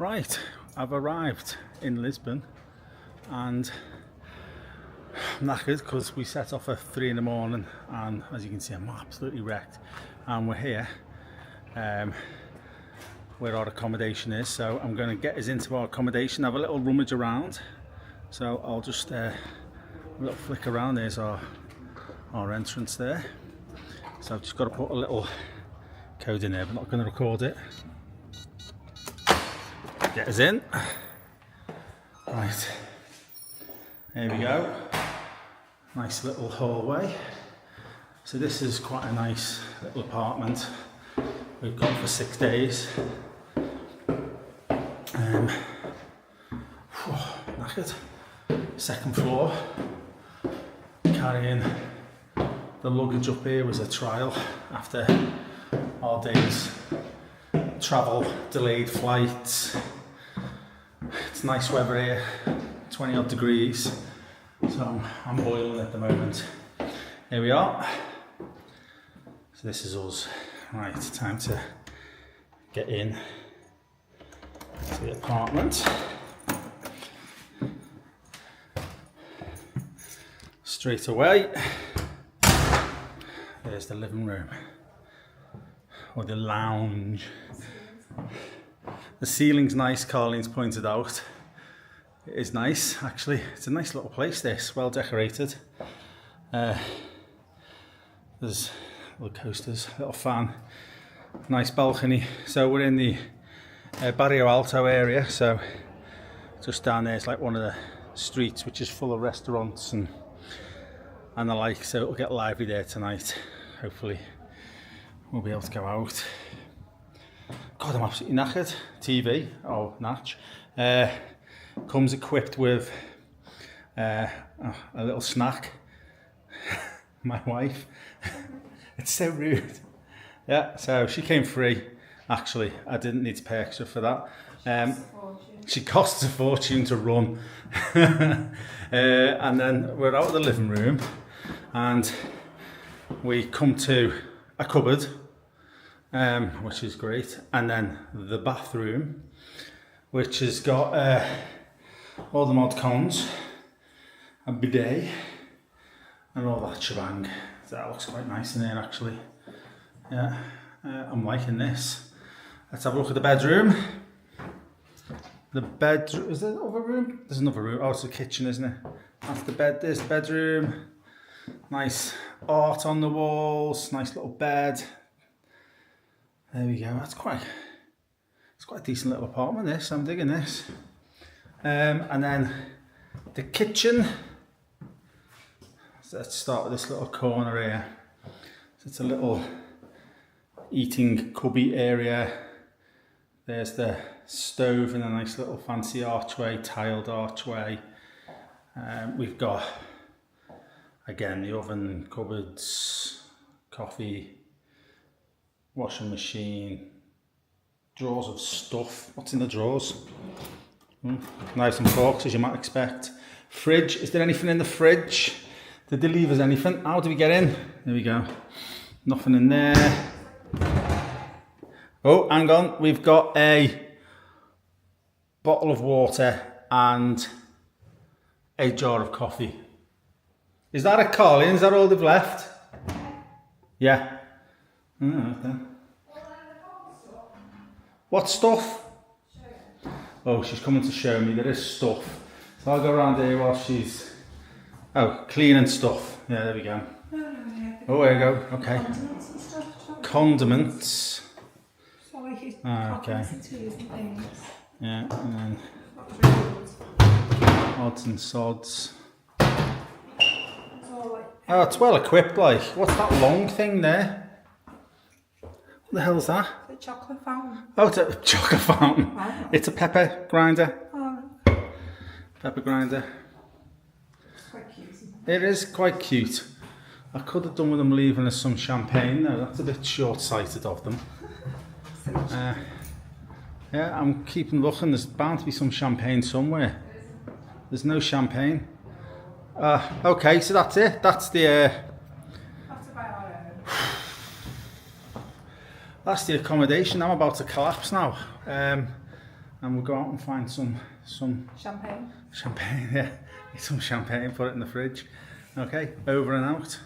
Right, I've arrived in Lisbon and I'm knackered because we set off at 3 in the morning and as you can see I'm absolutely wrecked, and we're here where our accommodation is, so I'm going to get us into our accommodation, have a little rummage around. So I'll just a little flick around. There's our entrance there, so I've just got to put a little code in there but not going to record it. Get us in. Right, here we go. Nice little hallway. So this is quite a nice little apartment we've got for 6 days. Knackered. Second floor. Carrying the luggage up here was a trial after our day's travel, delayed flights. It's nice weather here, 20 odd degrees, so I'm boiling at the moment. Here we are. So this is us. Right, time to get in to the apartment. Straight away, there's the living room, or the lounge. The ceiling's nice, Carlene's pointed out. It is nice, actually. It's a nice little place, this, well decorated. There's little coasters, little fan, nice balcony. So we're in the Barrio Alto area, so just down there is like one of the streets which is full of restaurants and the like, so it'll get lively there tonight. Hopefully we'll be able to go out. God, I'm absolutely knackered. TV, oh, natch. Comes equipped with a little snack. My wife. It's so rude. Yeah, so she came free. Actually, I didn't need to pay extra for that. She costs a fortune to run. And then we're out of the living room and we come to a cupboard, which is great, and then the bathroom, which has got all the mod cons, a bidet, and all that shebang. So that looks quite nice in here, actually. Yeah, I'm liking this. Let's have a look at the bedroom. The bedroom, is there another room? There's another room. Oh, it's the kitchen, isn't it? That's the bed. There's the bedroom. Nice art on the walls. Nice little bed. There we go. It's quite a decent little apartment, this. I'm digging this. And then the kitchen. So let's start with this little corner here. So it's a little eating cubby area. There's the stove in a nice little fancy archway, tiled archway. We've got, again, the oven, cupboards, coffee, washing machine, drawers of stuff. What's in the drawers? Knives and forks, as you might expect. Fridge, is there anything in the fridge? Did they leave us anything? How do we get in? There we go. Nothing in there. Oh, hang on. We've got a bottle of water and a jar of coffee. Is that a Carlene? Is that all they've left? Yeah. Okay. What stuff? Oh, she's coming to show me. There is stuff. So I'll go around here while she's... Oh, cleaning stuff. Yeah, there we go. Oh, there you go. Okay. Condiments and stuff. Condiments. So like it's Okay. and teas and things. Yeah, and then odds and sods. Oh, it's well equipped, like. What's that long thing there? What the hell's that? The chocolate fountain. Oh, it's a chocolate fountain. Oh. It's a pepper grinder. Oh, Pepper grinder. it's quite cute, isn't It is quite cute. I could have done with them leaving us some champagne. No, that's a bit short-sighted of them. Yeah, I'm keeping looking. There's bound to be some champagne somewhere. There's no champagne. Okay, so that's it. That's the... That's about our own. That's the accommodation. I'm about to collapse now. and we'll go out and find some Champagne. champagne. Yeah, get some champagne, put it in the fridge. Okay, over and out.